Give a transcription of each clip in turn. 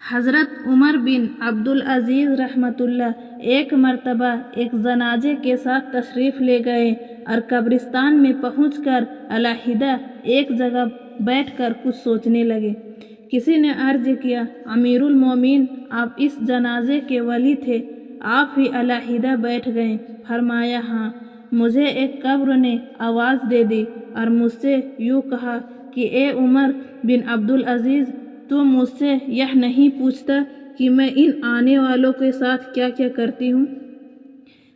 हज़रत उमर बिन अब्दुल अज़ीज़ रहमतुल्लाह एक मर्तबा एक जनाजे के साथ तशरीफ़ ले गए और कब्रिस्तान में पहुंचकर अलहदा एक जगह बैठकर कुछ सोचने लगे। किसी ने अर्ज किया, अमीरुल मोमिन, आप इस जनाजे के वली थे, आप ही अलहदा बैठ गए। फरमाया, हाँ। मुझे एक कब्र ने आवाज़ दे दी और मुझसे यूँ कहा कि ए उमर बिन अब्दुल अज़ीज़, तू मुझसे यह नहीं पूछता कि मैं इन आने वालों के साथ क्या क्या करती हूँ?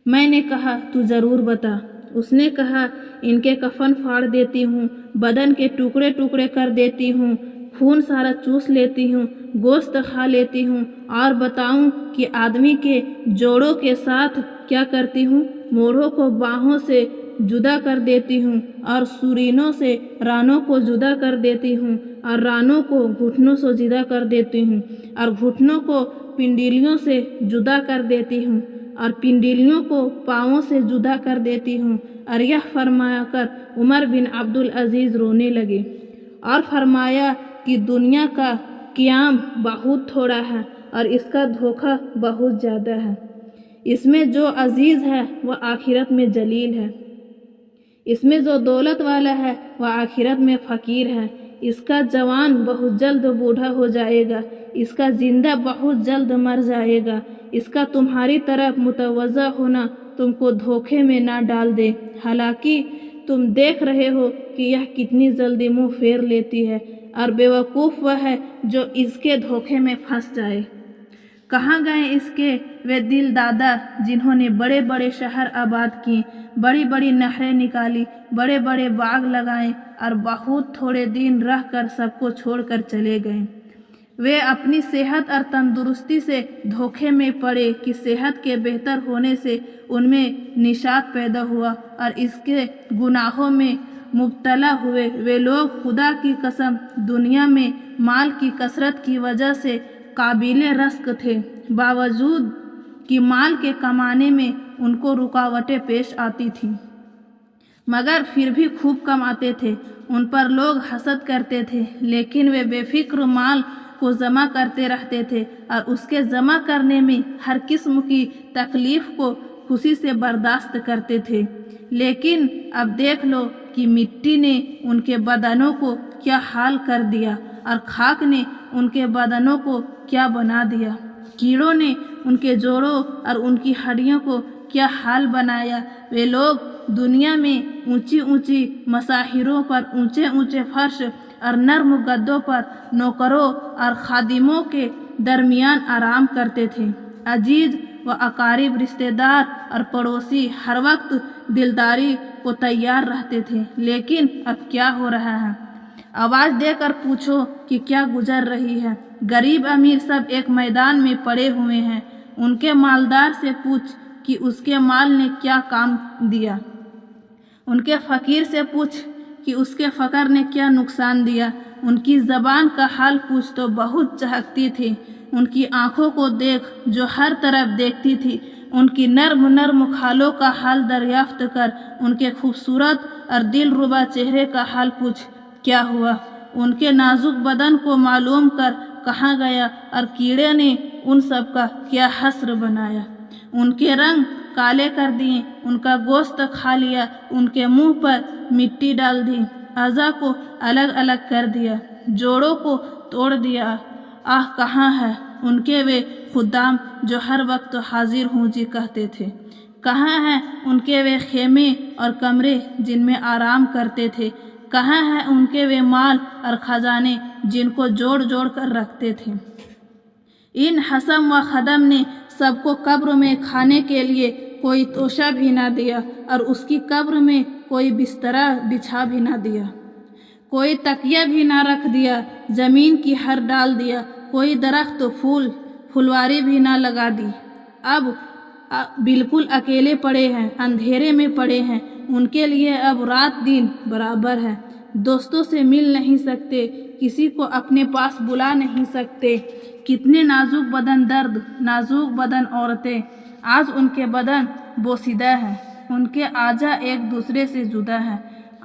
मैंने कहा, तू ज़रूर बता। उसने कहा, इनके कफन फाड़ देती हूँ, बदन के टुकड़े टुकड़े कर देती हूँ, खून सारा चूस लेती हूँ, गोश्त खा लेती हूँ। और बताऊँ कि आदमी के जोड़ों के साथ क्या करती हूँ? मोढ़ों को बाहों से जुदा कर देती हूँ और सुरीनों से रानों को जुदा कर देती हूँ और रानों को घुटनों से जुदा कर देती हूँ और घुटनों को पिंडलियों से जुदा कर देती हूँ और पिंडलियों को पाँवों से जुदा कर देती हूँ। और यह फरमाया कर उमर बिन अब्दुल अज़ीज़ रोने लगे और फरमाया कि दुनिया का क़याम बहुत थोड़ा है और इसका धोखा बहुत ज़्यादा है। इसमें जो अजीज़ है वह आखिरत में जलील है, इसमें जो दौलत वाला है वह आखिरत में फ़कीर है। इसका जवान बहुत जल्द बूढ़ा हो जाएगा, इसका जिंदा बहुत जल्द मर जाएगा। इसका तुम्हारी तरफ मुतवज्जा होना तुमको धोखे में ना डाल दे, हालांकि तुम देख रहे हो कि यह कितनी जल्दी मुंह फेर लेती है, और बेवकूफ़ वह है जो इसके धोखे में फंस जाए। कहाँ गए इसके वे दिल दादा जिन्होंने बड़े बड़े शहर आबाद किए, बड़ी बड़ी नहरें निकाली, बड़े बड़े बाग लगाए और बहुत थोड़े दिन रह कर सबको छोड़कर चले गए। वे अपनी सेहत और तंदुरुस्ती से धोखे में पड़े कि सेहत के बेहतर होने से उनमें निशात पैदा हुआ और इसके गुनाहों में मुब्तला हुए। वे लोग खुदा की कसम दुनिया में माल की कसरत की वजह से काबिले रस्क थे, बावजूद कि माल के कमाने में उनको रुकावटें पेश आती थीं, मगर फिर भी खूब कमाते थे। उन पर लोग हसद करते थे, लेकिन वे बेफिक्र माल को जमा करते रहते थे और उसके जमा करने में हर किस्म की तकलीफ को खुशी से बर्दाश्त करते थे। लेकिन अब देख लो कि मिट्टी ने उनके बदनों को क्या हाल कर दिया और खाक ने उनके बदनों को क्या बना दिया। कीड़ों ने उनके जोड़ों और उनकी हड्डियों को क्या हाल बनाया। वे लोग दुनिया में ऊंची ऊंची मसाहिरों पर ऊंचे ऊंचे फर्श और नर्म गद्दों पर नौकरों और खादिमों के दरमियान आराम करते थे। अजीज व अकारिब, रिश्तेदार और पड़ोसी हर वक्त दिलदारी को तैयार रहते थे। लेकिन अब क्या हो रहा है? आवाज़ देकर पूछो कि क्या गुजर रही है। गरीब अमीर सब एक मैदान में पड़े हुए हैं। उनके मालदार से पूछ कि उसके माल ने क्या काम दिया। उनके फ़कीर से पूछ कि उसके फ़कर ने क्या नुकसान दिया। उनकी ज़बान का हाल पूछ तो बहुत चहकती थी। उनकी आँखों को देख जो हर तरफ देखती थी। उनकी नर्म नर्म खालों का हाल दरियाफ्त कर उनके खूबसूरत और दिलरुबा चेहरे का हाल पूछ क्या हुआ। उनके नाजुक बदन को मालूम कर कहाँ गया और कीड़े ने उन सब का क्या हस्र बनाया। उनके रंग काले कर दिए, उनका गोश्त खा लिया, उनके मुंह पर मिट्टी डाल दी, अज़ा को अलग अलग कर दिया, जोड़ों को तोड़ दिया। आह, कहाँ है उनके वे खुदाम जो हर वक्त हाजिर हूँ जी कहते थे? कहाँ हैं उनके वे खेमे और कमरे जिनमें आराम करते थे? कहाँ हैं उनके वे माल और खजाने जिनको जोड़ जोड़ कर रखते थे? इन हसम व खदम ने सबको कब्र में खाने के लिए कोई तोशा भी ना दिया और उसकी कब्र में कोई बिस्तरा बिछा भी ना दिया, कोई तकिया भी ना रख दिया, ज़मीन की हर डाल दिया, कोई दरख्त फुलवारी भी ना लगा दी। अब बिल्कुल अकेले पड़े हैं, अंधेरे में पड़े हैं। उनके लिए अब रात दिन बराबर है। दोस्तों से मिल नहीं सकते, किसी को अपने पास बुला नहीं सकते। कितने नाजुक बदन दर्द, नाजुक बदन औरतें। आज उनके बदन बोसीदा हैं, उनके आजा एक दूसरे से जुदा हैं।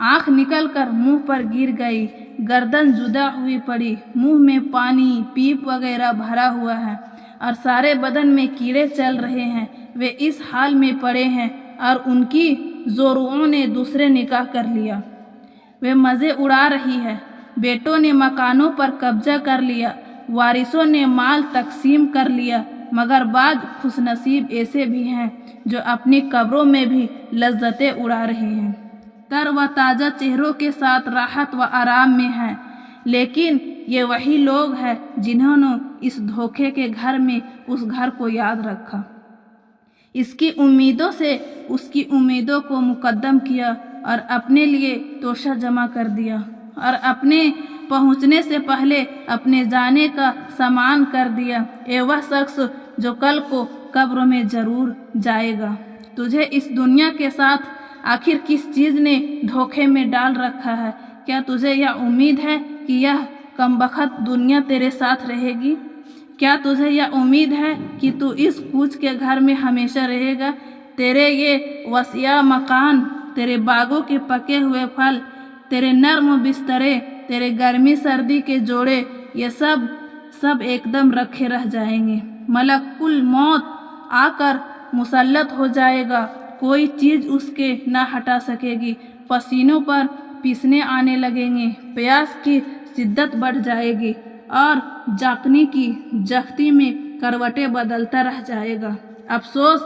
आँख निकल कर मुँह पर गिर गई, गर्दन जुदा हुई पड़ी, मुंह में पानी पीप वगैरह भरा हुआ है और सारे बदन में कीड़े चल रहे हैं। वे इस हाल में पड़े हैं और उनकी जोरुओं ने दूसरे निकाह कर लिया। वे मज़े उड़ा रही है। बेटों ने मकानों पर कब्जा कर लिया, वारिसों ने माल तकसीम कर लिया, मगर बाद खुशनसीब ऐसे भी हैं जो अपनी कब्रों में भी लज्जतें उड़ा रहे हैं, तर व ताज़ा चेहरों के साथ राहत व आराम में हैं। लेकिन ये वही लोग हैं जिन्होंने इस धोखे के घर में उस घर को याद रखा, इसकी उम्मीदों से उसकी उम्मीदों को मुकद्दम किया और अपने लिए तोशा जमा कर दिया और अपने पहुंचने से पहले अपने जाने का सामान कर दिया। ये वह शख्स जो कल को कब्र में ज़रूर जाएगा। तुझे इस दुनिया के साथ आखिर किस चीज़ ने धोखे में डाल रखा है? क्या तुझे यह उम्मीद है कि यह कमबख्त दुनिया तेरे साथ रहेगी? क्या तुझे यह उम्मीद है कि तू इस कूच के घर में हमेशा रहेगा? तेरे ये वसिया मकान, तेरे बागों के पके हुए फल, तेरे नर्म बिस्तरे, तेरे गर्मी सर्दी के जोड़े, ये सब एकदम रखे रह जाएंगे। मलकुल मौत आकर मुसल्लत हो जाएगा, कोई चीज़ उसके ना हटा सकेगी। पसीनों पर पीसने आने लगेंगे, प्यास की शिद्दत बढ़ जाएगी और जागने की जख्ती में करवटें बदलता रह जाएगा। अफसोस,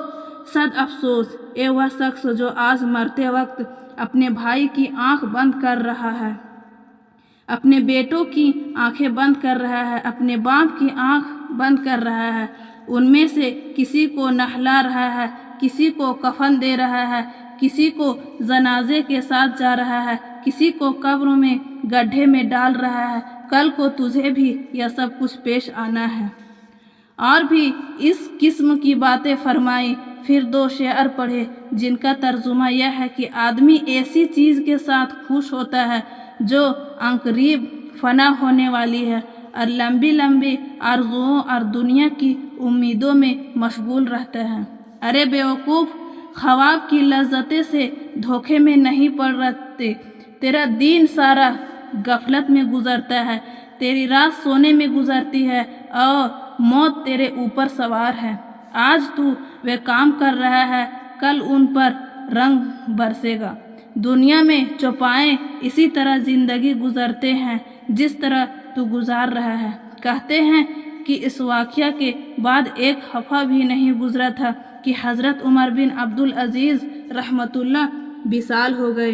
सद अफसोस, ये वह शख्स जो आज मरते वक्त अपने भाई की आंख बंद कर रहा है, अपने बेटों की आंखें बंद कर रहा है, अपने बाप की आंख बंद कर रहा है। उनमें से किसी को नहला रहा है, किसी को कफन दे रहा है, किसी को जनाजे के साथ जा रहा है, किसी को कब्र में गड्ढे में डाल रहा है। कल को तुझे भी यह सब कुछ पेश आना है। और भी इस किस्म की बातें फरमाई। फिर 2 शेर पढ़े जिनका तर्जुमा यह है कि आदमी ऐसी चीज़ के साथ खुश होता है जो अंकरीब फना होने वाली है और लंबी लंबी आरजुओं और दुनिया की उम्मीदों में मशगूल रहता है। अरे बेवकूफ़, ख्वाब की लज्जतें से धोखे में नहीं पड़ रहते। तेरा दिन सारा गफलत में गुजरता है, तेरी रात सोने में गुजरती है और मौत तेरे ऊपर सवार है। आज तू वे काम कर रहा है, कल उन पर रंग बरसेगा। दुनिया में चौपाएं इसी तरह जिंदगी गुजरते हैं जिस तरह तू गुजार रहा है। कहते हैं कि इस वाक़या के बाद 1 हफ़्ता भी नहीं गुजरा था कि हज़रत उमर बिन अब्दुल अज़ीज़ रहमतुल्लाह विसाल हो गए।